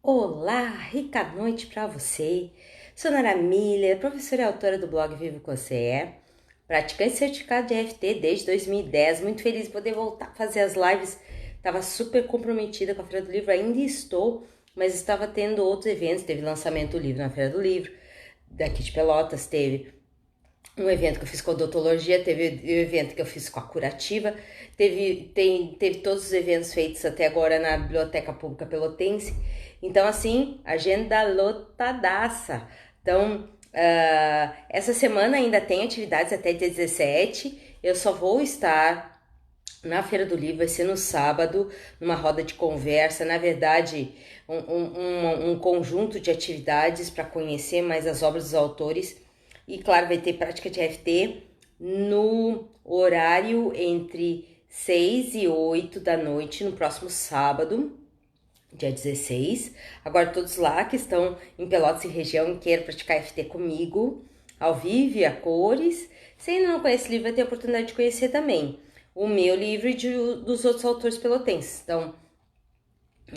Olá, rica noite para você. Sou Nara Miller, professora e autora do blog Vivo Com Você É, praticante certificado de EFT desde 2010. Muito feliz de poder voltar a fazer as lives. Estava super comprometida com a Feira do Livro, ainda estou, mas estava tendo outros eventos. Teve lançamento do livro na Feira do Livro, daqui de Pelotas, teve um evento que eu fiz com a odontologia, teve o evento que eu fiz com a curativa, teve todos os eventos feitos até agora na Biblioteca Pública Pelotense. Então, assim, agenda lotadaça. Então, essa semana ainda tem atividades até dia 17. Eu só vou estar na Feira do Livro, vai ser no sábado, numa roda de conversa. Na verdade, um conjunto de atividades para conhecer mais as obras dos autores. E claro, vai ter prática de EFT no horário entre 6 e 8 da noite, no próximo sábado, dia 16. Agora, todos lá que estão em Pelotas e região e querem praticar EFT comigo, ao vivo e a cores. Se ainda não conhece o livro, vai ter a oportunidade de conhecer também o meu livro e dos outros autores pelotenses. Então,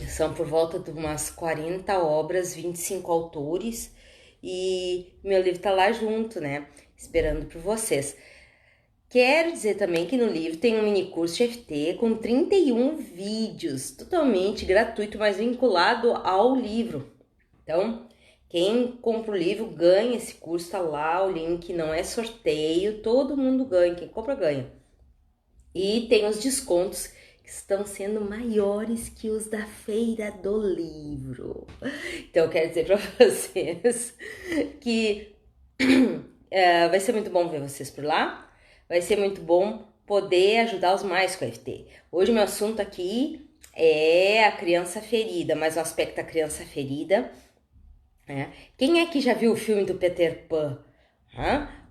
são por volta de umas 40 obras, 25 autores, e meu livro tá lá junto, né? Esperando por vocês. Quero dizer também que no livro tem um mini curso de FT com 31 vídeos, totalmente gratuito, mas vinculado ao livro. Então, quem compra o livro ganha esse curso, tá lá o link, não é sorteio, todo mundo ganha, quem compra ganha. E tem os descontos que estão sendo maiores que os da Feira do Livro. Então, eu quero dizer para vocês que vai ser muito bom ver vocês por lá. Vai ser muito bom poder ajudar os mais com a FT. Hoje o meu assunto aqui é a criança ferida, mas o aspecto da criança ferida. Quem é que já viu o filme do Peter Pan?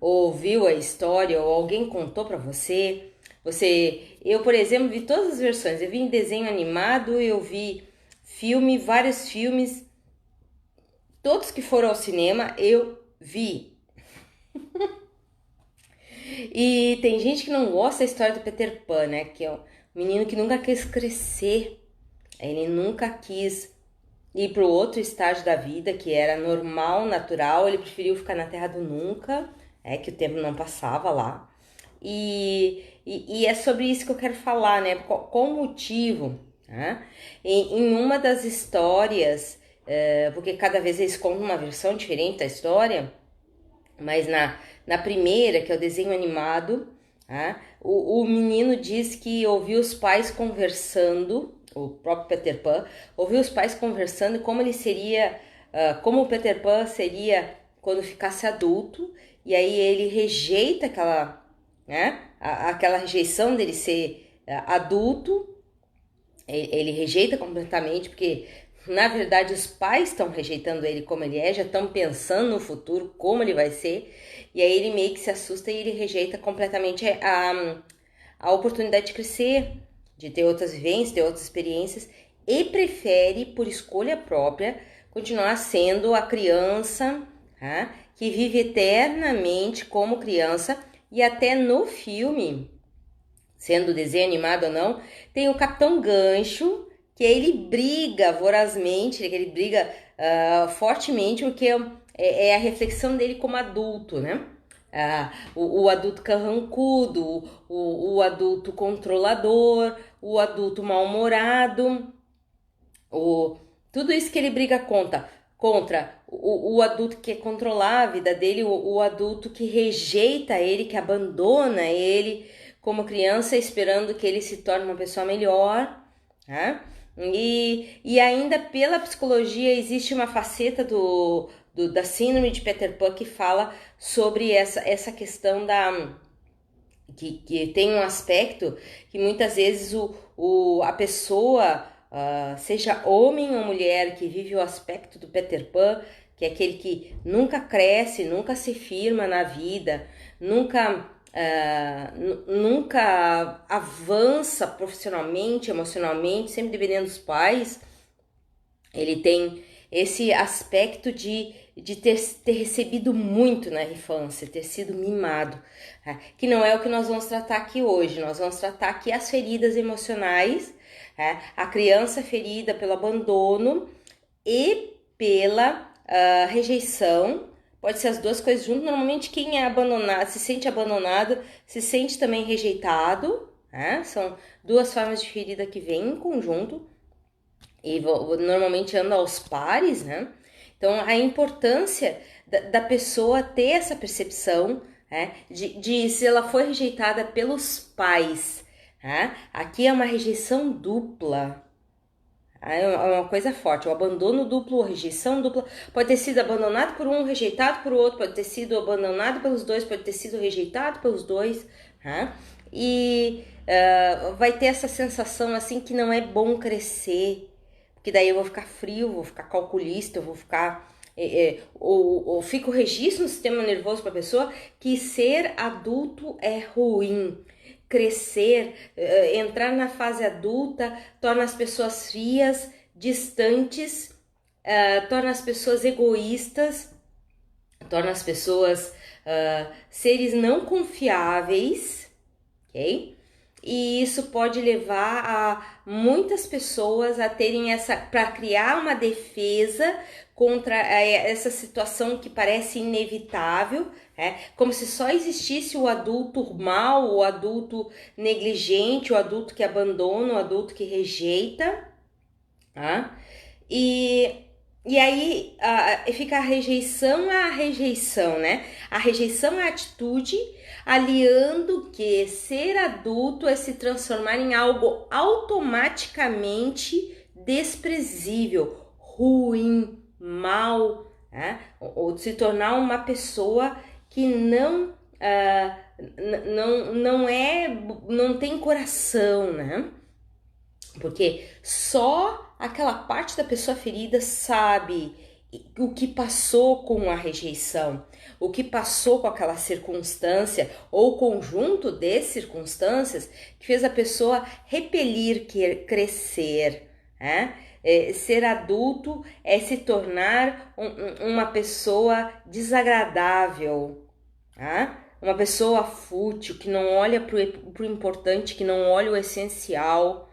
Ou ouviu a história, ou alguém contou para você? Eu, por exemplo, vi todas as versões. Eu vi em desenho animado, eu vi filme, vários filmes, todos que foram ao cinema, eu vi. E tem gente que não gosta da história do Peter Pan, né? Que é um menino que nunca quis crescer. Ele nunca quis ir para o outro estágio da vida, que era normal, natural. Ele preferiu ficar na Terra do Nunca, que o tempo não passava lá. E é sobre isso que eu quero falar, né? Qual o motivo? Né? Em uma das histórias, porque cada vez eles contam uma versão diferente da história, mas na primeira, que é o desenho animado, o menino diz que ouviu os pais conversando, o próprio Peter Pan, ouviu os pais conversando como ele seria, como o Peter Pan seria quando ficasse adulto, e aí ele rejeita aquela rejeição dele ser adulto, ele rejeita completamente, porque na verdade os pais estão rejeitando ele como ele é, já estão pensando no futuro, como ele vai ser, e aí ele meio que se assusta e ele rejeita completamente a oportunidade de crescer, de ter outras vivências, ter outras experiências, e prefere, por escolha própria, continuar sendo a criança que vive eternamente como criança. E até no filme, sendo desenho animado ou não, tem o Capitão Gancho, que ele briga vorazmente, que ele briga fortemente, porque é a reflexão dele como adulto, né? O adulto carrancudo, o adulto controlador, o adulto mal-humorado, tudo isso que ele briga contra o adulto que quer controlar a vida dele, o adulto que rejeita ele, que abandona ele como criança, esperando que ele se torne uma pessoa melhor. E ainda pela psicologia existe uma faceta da síndrome de Peter Pan que fala sobre essa questão que tem um aspecto que muitas vezes a pessoa, seja homem ou mulher, que vive o aspecto do Peter Pan, que é aquele que nunca cresce, nunca se firma na vida, nunca avança profissionalmente, emocionalmente, sempre dependendo dos pais. Ele tem esse aspecto de ter recebido muito na infância, ter sido mimado, que não é o que nós vamos tratar aqui hoje. Nós vamos tratar aqui as feridas emocionais, a criança ferida pelo abandono, e pela rejeição. Pode ser as duas coisas juntas. Normalmente quem é abandonado, se sente abandonado, se sente também rejeitado, né? São duas formas de ferida que vêm em conjunto e normalmente andam aos pares, né? Então a importância da pessoa ter essa percepção, né? de se ela foi rejeitada pelos pais, né? Aqui é uma rejeição dupla. É uma coisa forte, o abandono duplo, a rejeição dupla, pode ter sido abandonado por um, rejeitado por outro, pode ter sido abandonado pelos dois, pode ter sido rejeitado pelos dois, né? E vai ter essa sensação assim que não é bom crescer, porque daí eu vou ficar frio, vou ficar calculista, eu vou ficar... ou fica o registro no sistema nervoso para a pessoa que ser adulto é ruim. Crescer, entrar na fase adulta, torna as pessoas frias, distantes, torna as pessoas egoístas, torna as pessoas seres não confiáveis, ok? E isso pode levar a muitas pessoas a terem para criar uma defesa contra essa situação que parece inevitável, como se só existisse o adulto mau, o adulto negligente, o adulto que abandona, o adulto que rejeita, tá? E aí fica a rejeição, né? A rejeição é a atitude, aliando que ser adulto é se transformar em algo automaticamente desprezível, ruim, mal, né? Ou se tornar uma pessoa que não tem coração, né? Porque só aquela parte da pessoa ferida sabe o que passou com a rejeição, o que passou com aquela circunstância ou conjunto de circunstâncias que fez a pessoa repelir crescer, né? Ser adulto é se tornar uma pessoa desagradável, tá? Uma pessoa fútil, que não olha para o importante, que não olha o essencial,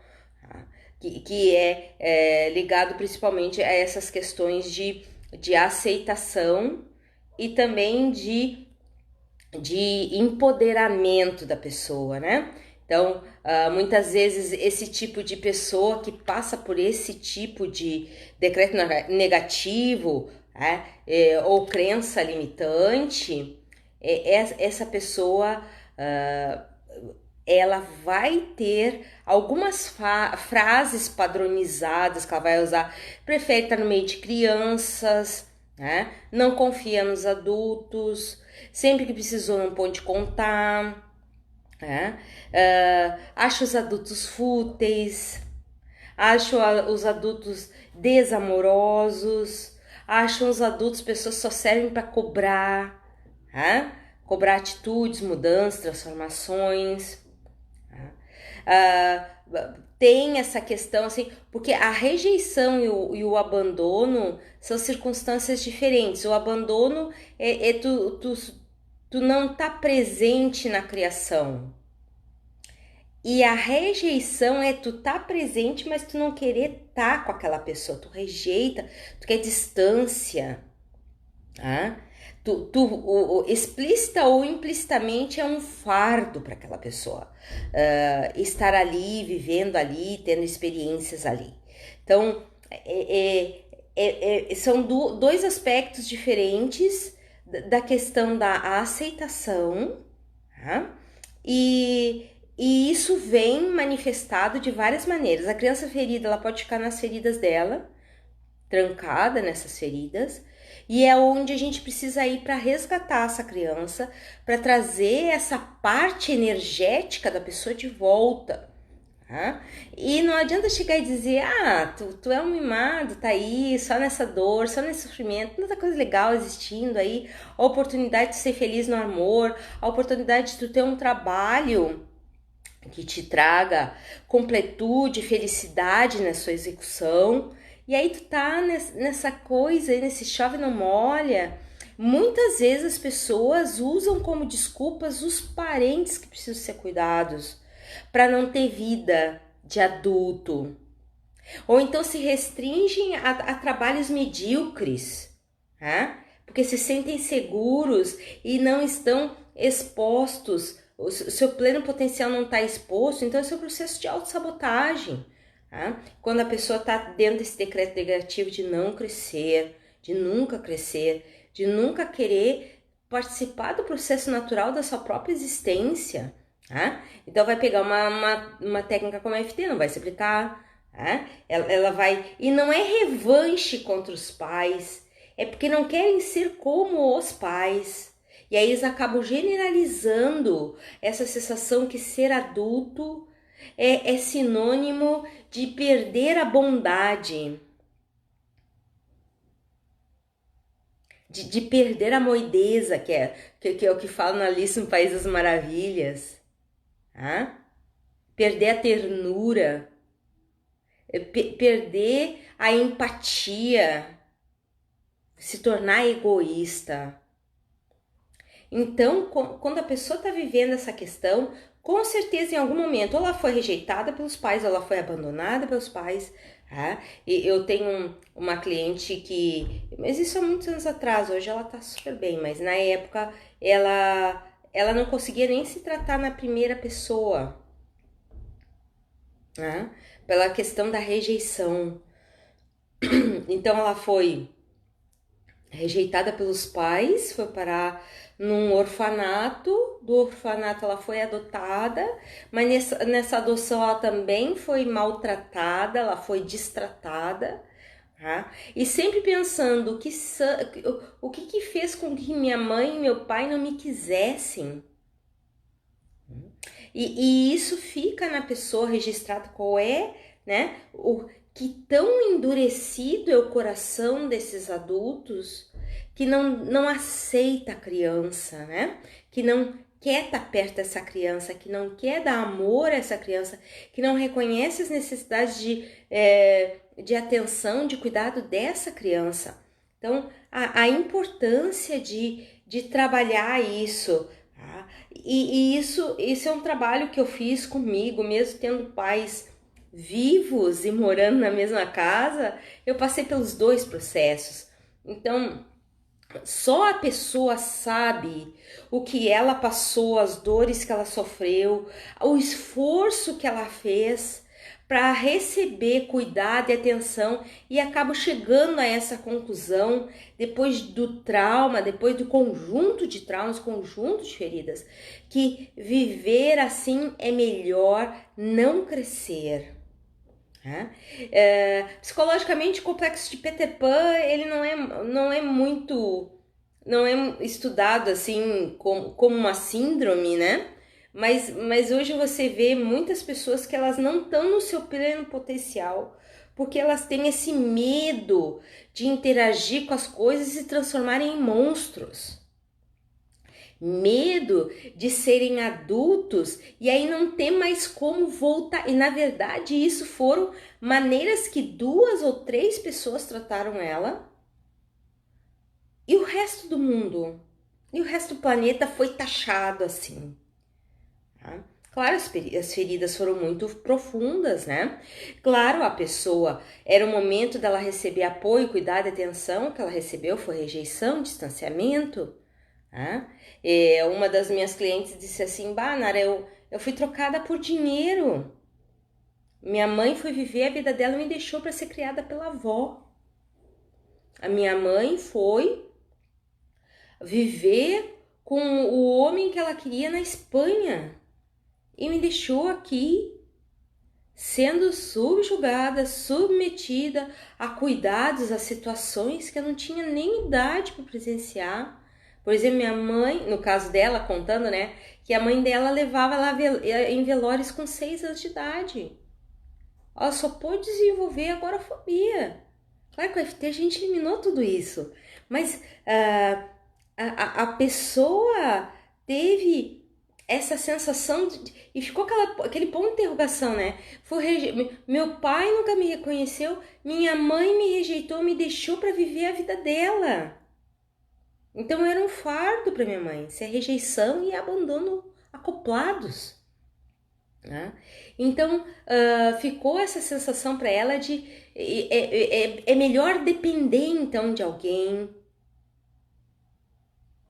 que é ligado principalmente a essas questões de aceitação e também de empoderamento da pessoa, né? Então, muitas vezes esse tipo de pessoa que passa por esse tipo de decreto negativo, ou crença limitante, essa pessoa... ela vai ter algumas frases padronizadas que ela vai usar. Prefere estar no meio de crianças, né? Não confia nos adultos, sempre que precisou não pode contar, né? Acha os adultos fúteis, acha os adultos desamorosos, acham os adultos pessoas que só servem para cobrar, né? Cobrar atitudes, mudanças, transformações. Tem essa questão assim, porque a rejeição e o abandono são circunstâncias diferentes. O abandono é tu não tá presente na criação, e a rejeição é tu tá presente, mas tu não querer tá com aquela pessoa, tu rejeita, tu quer distância, tá? Explícita ou implicitamente é um fardo para aquela pessoa estar ali, vivendo ali, tendo experiências ali. Então, são dois aspectos diferentes da questão da aceitação, tá? E isso vem manifestado de várias maneiras. A criança ferida, ela pode ficar nas feridas dela, trancada nessas feridas, e é onde a gente precisa ir para resgatar essa criança, para trazer essa parte energética da pessoa de volta. Tá? E não adianta chegar e dizer, tu é um mimado, tá aí, só nessa dor, só nesse sofrimento, tanta coisa legal existindo aí, a oportunidade de ser feliz no amor, a oportunidade de tu ter um trabalho que te traga completude, felicidade na sua execução. E aí tu tá nessa coisa, nesse chove não molha. Muitas vezes as pessoas usam como desculpas os parentes que precisam ser cuidados para não ter vida de adulto. Ou então se restringem a trabalhos medíocres, tá? Porque se sentem seguros e não estão expostos, o seu pleno potencial não está exposto, então esse é o processo de autossabotagem. Tá? Quando a pessoa está dentro desse decreto negativo de não crescer, de nunca crescer, de nunca querer participar do processo natural da sua própria existência. Tá? Então vai pegar uma técnica como a FT, não vai se aplicar. Tá? Ela vai... E não é revanche contra os pais, é porque não querem ser como os pais. E aí eles acabam generalizando essa sensação que ser adulto é sinônimo de perder a bondade, de perder a moideza, que é o que fala na Alice no País das Maravilhas. Tá? Perder a ternura, perder a empatia, se tornar egoísta. Então, quando a pessoa está vivendo essa questão, com certeza em algum momento ou ela foi rejeitada pelos pais, ou ela foi abandonada pelos pais. Tá? E eu tenho uma cliente que, mas isso há muitos anos atrás, hoje ela tá super bem, mas na época ela não conseguia nem se tratar na primeira pessoa, né? Pela questão da rejeição. Então ela foi rejeitada pelos pais, foi parar num orfanato. Do orfanato ela foi adotada, mas nessa adoção ela também foi maltratada, ela foi destratada. Tá? E sempre pensando o que fez com que minha mãe e meu pai não me quisessem. E isso fica na pessoa registrado qual é, né? Que tão endurecido é o coração desses adultos que não aceita a criança, né? Que não quer estar perto dessa criança, que não quer dar amor a essa criança, que não reconhece as necessidades de atenção, de cuidado dessa criança. Então, a importância de trabalhar isso, tá? E isso é um trabalho que eu fiz comigo, mesmo tendo pais vivos e morando na mesma casa, eu passei pelos dois processos. Então, só a pessoa sabe o que ela passou, as dores que ela sofreu, o esforço que ela fez para receber cuidado e atenção, e acabo chegando a essa conclusão depois do trauma, depois do conjunto de traumas, conjunto de feridas, que viver assim é melhor não crescer. Psicologicamente, o complexo de Peter Pan, ele não é muito, não é estudado assim como uma síndrome, né? Mas hoje você vê muitas pessoas que elas não estão no seu pleno potencial, porque elas têm esse medo de interagir com as coisas e se transformarem em monstros. Medo de serem adultos e aí não ter mais como voltar. E na verdade isso foram maneiras que 2 ou 3 pessoas trataram ela, e o resto do mundo, e o resto do planeta foi taxado assim. Tá? Claro, as feridas foram muito profundas, né? Claro, a pessoa, era o momento dela receber apoio, cuidado e atenção, que ela recebeu foi rejeição, distanciamento. Uma das minhas clientes disse assim: bah, Nara, eu fui trocada por dinheiro. Minha mãe foi viver a vida dela e me deixou para ser criada pela avó. A minha mãe foi viver com o homem que ela queria na Espanha e me deixou aqui, sendo subjugada, submetida a cuidados, a situações que eu não tinha nem idade para presenciar. Por exemplo, minha mãe, no caso dela, contando, né, que a mãe dela levava ela em velórios com 6 anos de idade. Ela só pôde desenvolver agorafobia. Claro que com a FT a gente eliminou tudo isso, mas a pessoa teve essa sensação e ficou aquele ponto de interrogação, né? Meu pai nunca me reconheceu, minha mãe me rejeitou, me deixou para viver a vida dela. Então era um fardo para minha mãe, ser rejeição e abandono acoplados. né? Então, ficou essa sensação para ela de é melhor depender então de alguém,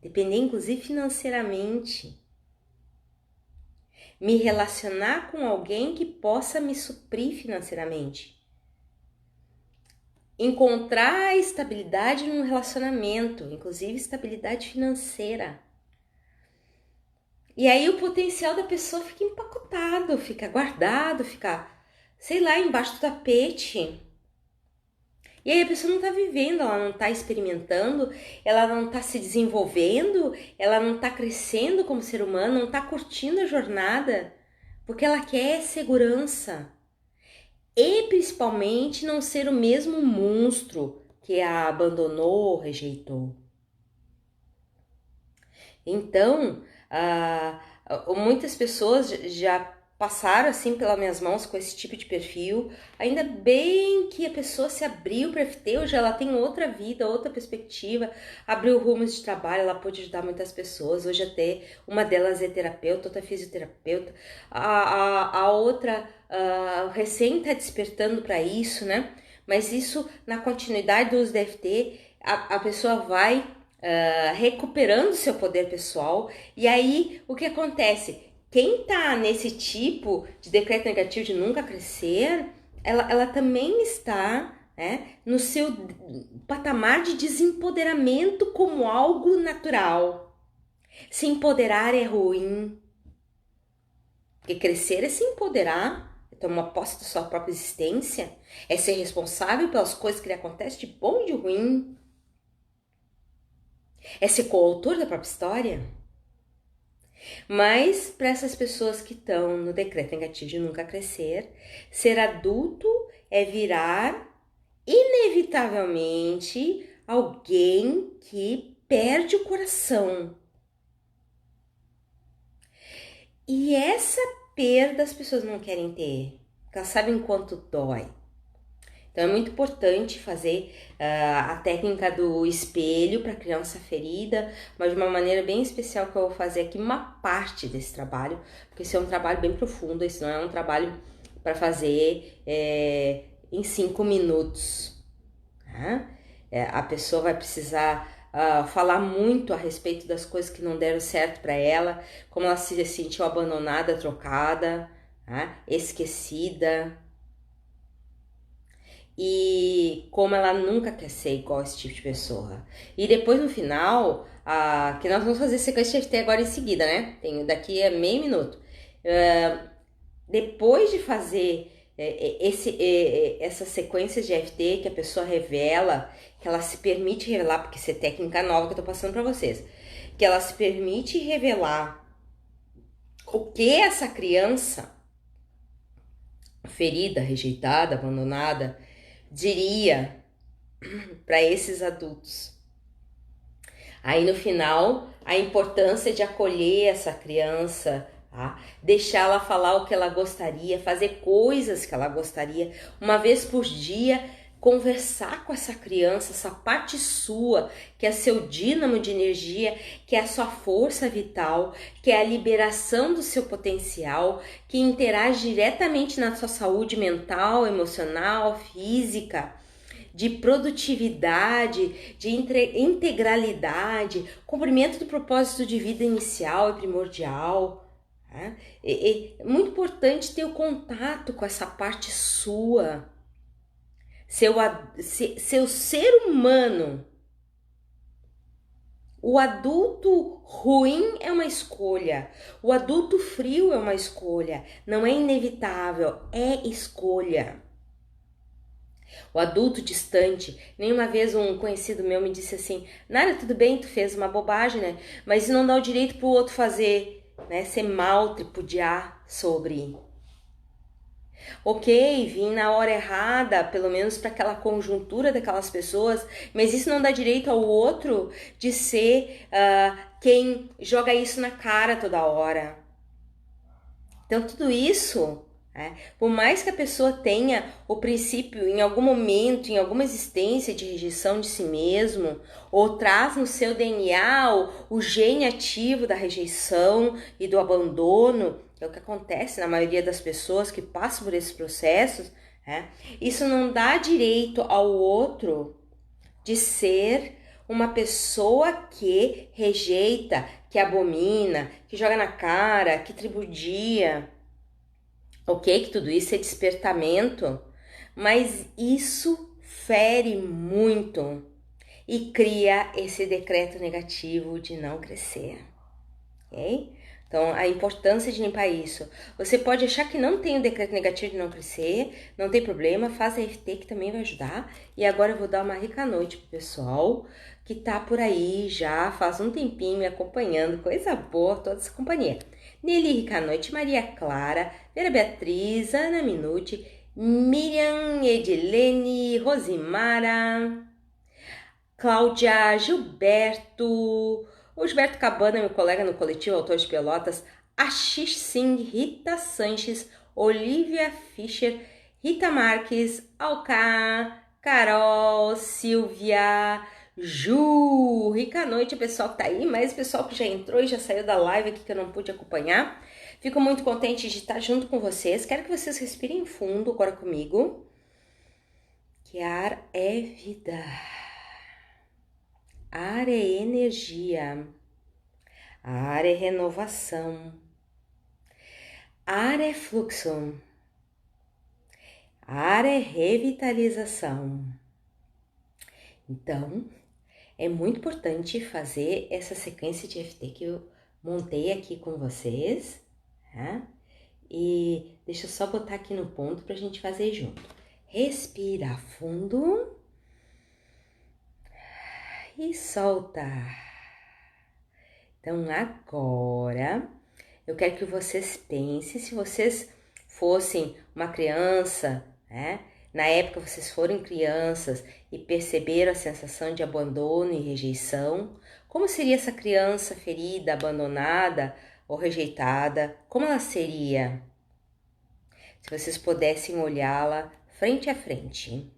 depender inclusive financeiramente, me relacionar com alguém que possa me suprir financeiramente, encontrar estabilidade num relacionamento, inclusive estabilidade financeira. E aí o potencial da pessoa fica empacotado, fica guardado, fica, sei lá, embaixo do tapete. E aí a pessoa não tá vivendo, ela não tá experimentando, ela não tá se desenvolvendo, ela não tá crescendo como ser humano, não tá curtindo a jornada, porque ela quer segurança. E principalmente não ser o mesmo monstro que a abandonou, rejeitou. Então, muitas pessoas já passaram assim pelas minhas mãos com esse tipo de perfil. Ainda bem que a pessoa se abriu para FT, hoje ela tem outra vida, outra perspectiva, abriu rumos de trabalho, ela pode ajudar muitas pessoas. Hoje até uma delas é terapeuta, outra é fisioterapeuta, a outra recém está despertando para isso, né? Mas isso, na continuidade do uso da FT, a pessoa vai recuperando seu poder pessoal. E aí, o que acontece? Quem tá nesse tipo de decreto negativo de nunca crescer, ela também está, né, no seu patamar de desempoderamento como algo natural. Se empoderar é ruim. Porque crescer é se empoderar, é tomar posse da sua própria existência, é ser responsável pelas coisas que lhe acontecem de bom e de ruim. É ser coautor da própria história. Mas para essas pessoas que estão no decreto negativo de nunca crescer, ser adulto é virar inevitavelmente alguém que perde o coração. E essa perda as pessoas não querem ter, porque elas sabem quanto dói. Então é muito importante fazer a técnica do espelho para criança ferida, mas de uma maneira bem especial que eu vou fazer aqui uma parte desse trabalho, porque esse é um trabalho bem profundo, esse não é um trabalho para fazer em 5 minutos. Tá? A pessoa vai precisar falar muito a respeito das coisas que não deram certo para ela, como ela se sentiu abandonada, trocada, tá? Esquecida. E como ela nunca quer ser igual a esse tipo de pessoa. E depois no final, que nós vamos fazer sequência de FT agora em seguida, né? Daqui a meio minuto. Depois de fazer essa sequência de FT que a pessoa revela, que ela se permite revelar, porque isso é técnica nova que eu tô passando para vocês, que ela se permite revelar o que essa criança ferida, rejeitada, abandonada, diria para esses adultos. Aí no final, a importância de acolher essa criança, tá? Deixá-la falar o que ela gostaria, fazer coisas que ela gostaria, uma vez por dia, conversar com essa criança, essa parte sua, que é seu dínamo de energia, que é a sua força vital, que é a liberação do seu potencial, que interage diretamente na sua saúde mental, emocional, física, de produtividade, de integralidade, cumprimento do propósito de vida inicial e primordial. Tá? É muito importante ter o contato com essa parte sua. Seu ser humano. O adulto ruim é uma escolha. O adulto frio é uma escolha. Não é inevitável, é escolha. O adulto distante. Nenhuma vez um conhecido meu me disse assim: Nara, tudo bem, tu fez uma bobagem, né? Mas isso não dá o direito pro outro fazer, né? Ser mal, tripudiar sobre. Ok, vim na hora errada, pelo menos para aquela conjuntura daquelas pessoas, mas isso não dá direito ao outro de ser quem joga isso na cara toda hora. Então tudo isso, por mais que a pessoa tenha o princípio em algum momento, em alguma existência de rejeição de si mesmo, ou traz no seu DNA o gene ativo da rejeição e do abandono, que é o que acontece na maioria das pessoas que passam por esses processos, né? Isso não dá direito ao outro de ser uma pessoa que rejeita, que abomina, que joga na cara, que tripudia. Ok, que tudo isso é despertamento, mas isso fere muito e cria esse decreto negativo de não crescer, ok? Então, a importância de limpar isso. Você pode achar que não tem o decreto negativo de não crescer, não tem problema, faz a EFT que também vai ajudar. E agora eu vou dar uma rica noite pro pessoal que tá por aí já faz um tempinho me acompanhando, coisa boa, toda essa companhia. Nelly, rica noite, Maria Clara, Vera Beatriz, Ana Minuti, Miriam, Edilene, Rosimara, Cláudia, Gilberto, o Gilberto Cabana, meu colega no coletivo Autores de Pelotas, Ashish Singh, Rita Sanches, Olivia Fischer, Rita Marques, Alca, Carol, Silvia, Ju, rica noite, pessoal que tá aí, mas o pessoal que já entrou e já saiu da live aqui que eu não pude acompanhar. Fico muito contente de estar junto com vocês. Quero que vocês respirem fundo agora comigo. Que ar é vida. Ar é energia, ar é renovação, ar é fluxo, ar é revitalização. Então, é muito importante fazer essa sequência de EFT que eu montei aqui com vocês, tá? E deixa eu só botar aqui no ponto pra gente fazer junto. Respira fundo e solta. Então, agora, eu quero que vocês pensem, se vocês fossem uma criança, né? Na época vocês foram crianças e perceberam a sensação de abandono e rejeição, como seria essa criança ferida, abandonada ou rejeitada? Como ela seria? Se vocês pudessem olhá-la frente a frente.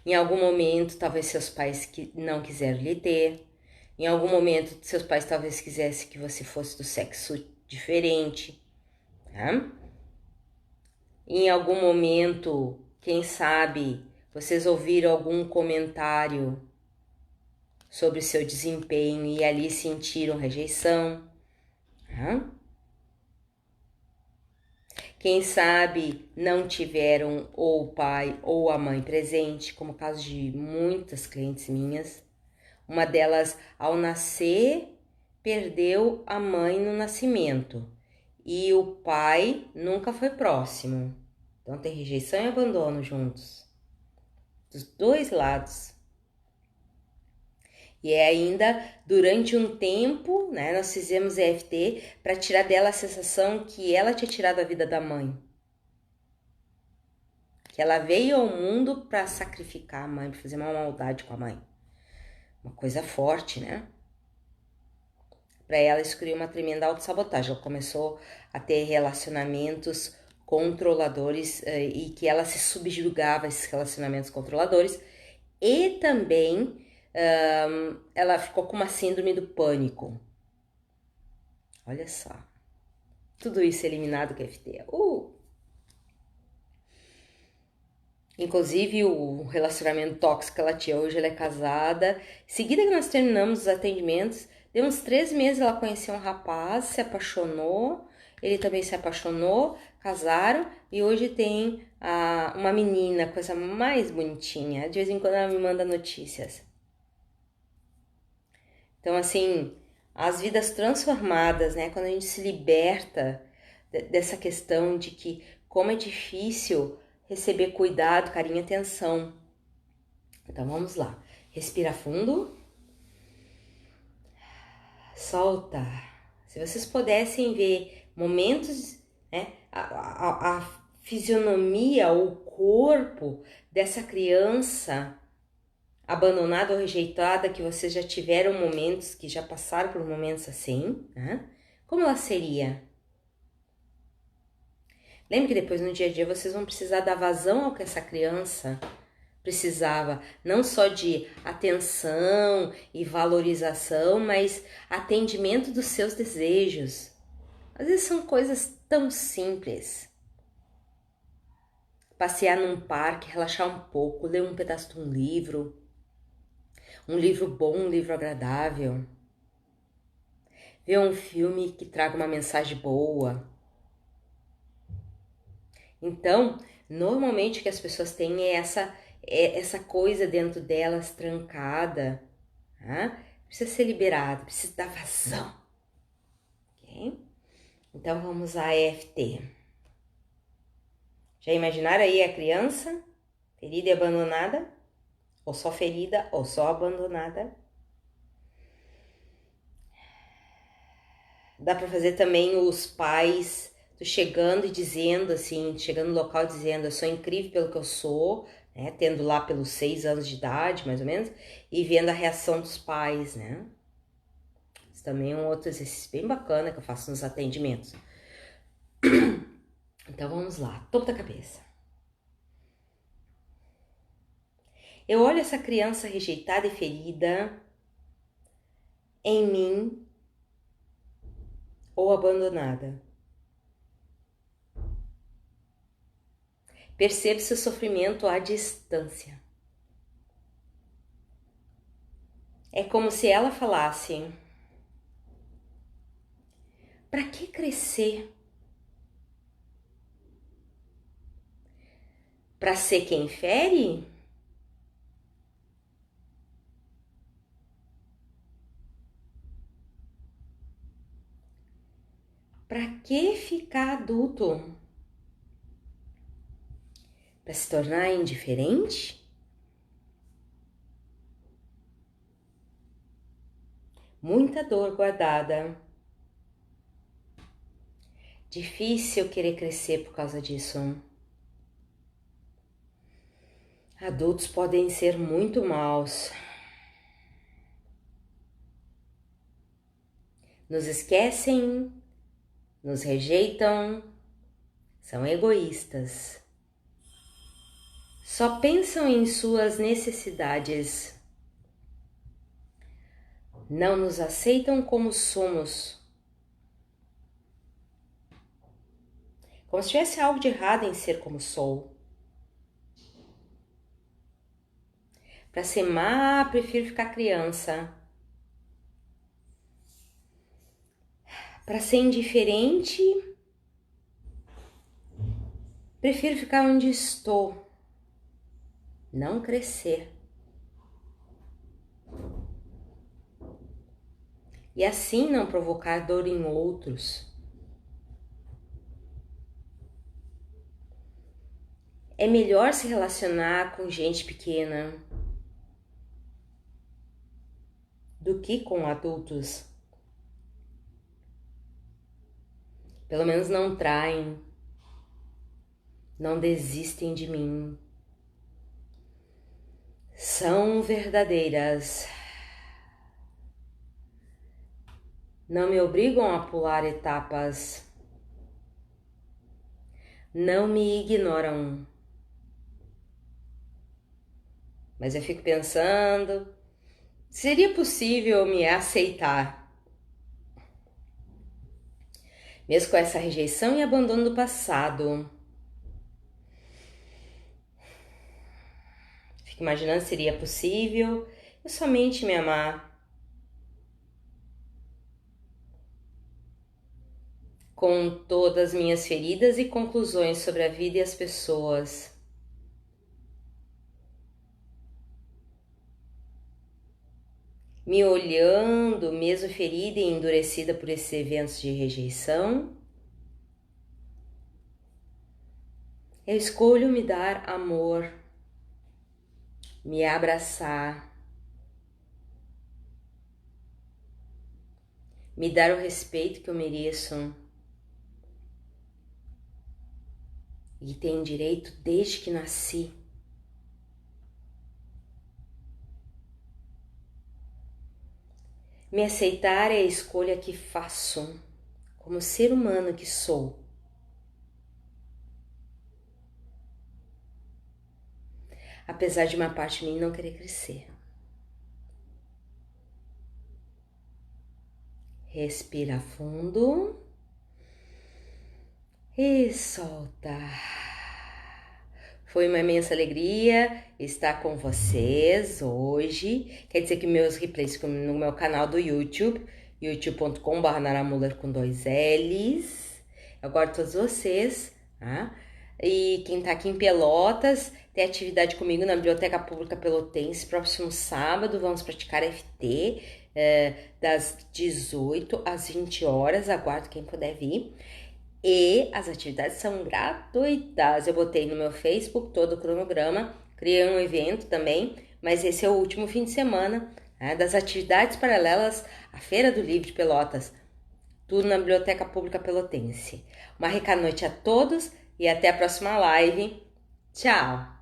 Em algum momento, talvez seus pais não quiseram lhe ter. Em algum momento, seus pais talvez quisessem que você fosse do sexo diferente. Tá? Em algum momento, quem sabe, vocês ouviram algum comentário sobre seu desempenho e ali sentiram rejeição. Tá? Quem sabe não tiveram ou o pai ou a mãe presente, como o caso de muitas clientes minhas. Uma delas, ao nascer, perdeu a mãe no nascimento e o pai nunca foi próximo. Então tem rejeição e abandono juntos, dos dois lados. E ainda durante um tempo, né, nós fizemos EFT para tirar dela a sensação que ela tinha tirado a vida da mãe. Que ela veio ao mundo para sacrificar a mãe, para fazer uma maldade com a mãe. Uma coisa forte, né? Para ela isso criou uma tremenda autossabotagem. Ela começou a ter relacionamentos controladores e que ela se subjugava a esses relacionamentos controladores. E também ela ficou com uma síndrome do pânico. Olha só. Tudo isso eliminado com a EFT. Inclusive o relacionamento tóxico que ela tinha, hoje ela é casada. Em seguida que nós terminamos os atendimentos, deu uns 3 meses, ela conheceu um rapaz, se apaixonou, ele também se apaixonou, casaram e hoje tem uma menina, coisa mais bonitinha. De vez em quando ela me manda notícias. Então, assim, as vidas transformadas, né? Quando a gente se liberta dessa questão de que como é difícil receber cuidado, carinho e atenção. Então, vamos lá. Respira fundo. Solta. Se vocês pudessem ver momentos, né? A fisionomia, o corpo dessa criança abandonada ou rejeitada, que vocês já tiveram momentos, que já passaram por momentos assim, né? Como ela seria? Lembre que depois no dia a dia vocês vão precisar dar vazão ao que essa criança precisava não só de atenção e valorização, mas atendimento dos seus desejos. Às vezes são coisas tão simples. Passear num parque, relaxar um pouco, ler um pedaço de um livro bom, um livro agradável, ver um filme que traga uma mensagem boa. Então, normalmente o que as pessoas têm é essa coisa dentro delas trancada, tá? Precisa ser liberado, precisa dar vazão, ok? Então vamos à EFT. Já imaginaram aí a criança ferida e abandonada? Ou só ferida, ou só abandonada? Dá para fazer também os pais chegando e dizendo assim, chegando no local dizendo: eu sou incrível pelo que eu sou, né? Tendo lá pelos 6 anos de idade, mais ou menos, e vendo a reação dos pais, né? Isso também é um outro exercício bem bacana que eu faço nos atendimentos. Então vamos lá, topo da cabeça. Eu olho essa criança rejeitada e ferida em mim ou abandonada. Percebo seu sofrimento à distância. É como se ela falasse: para que crescer? Para ser quem fere? Para que ficar adulto? Para se tornar indiferente? Muita dor guardada. Difícil querer crescer por causa disso. Adultos podem ser muito maus. Nos esquecem, nos rejeitam, são egoístas. Só pensam em suas necessidades. Não nos aceitam como somos. Como se tivesse algo de errado em ser como sou. Para ser má, prefiro ficar criança. Para ser indiferente, prefiro ficar onde estou. Não crescer. E assim não provocar dor em outros. É melhor se relacionar com gente pequena do que com adultos. Pelo menos não traem, não desistem de mim. São verdadeiras. Não me obrigam a pular etapas. Não me ignoram. Mas eu fico pensando, seria possível me aceitar? Mesmo com essa rejeição e abandono do passado. Fico imaginando se seria possível eu somente me amar. Com todas as minhas feridas e conclusões sobre a vida e as pessoas. Me olhando, mesmo ferida e endurecida por esses eventos de rejeição, eu escolho me dar amor, me abraçar, me dar o respeito que eu mereço e tenho direito desde que nasci. Me aceitar é a escolha que faço como ser humano que sou. apesar de uma parte de mim não querer crescer. Respira fundo e solta. Foi uma imensa alegria estar com vocês hoje. Quer dizer que meus replays ficam no meu canal do YouTube, youtube.com/naramuller com 2 L's. Eu aguardo todos vocês, tá? E quem tá aqui em Pelotas, tem atividade comigo na Biblioteca Pública Pelotense. Próximo sábado vamos praticar FT, das 18 às 20 horas. Aguardo quem puder vir. E as atividades são gratuitas. Eu botei no meu Facebook todo o cronograma, criei um evento também, mas esse é o último fim de semana, né, das atividades paralelas à Feira do Livro de Pelotas, tudo na Biblioteca Pública Pelotense. Uma rica noite a todos e até a próxima live. Tchau!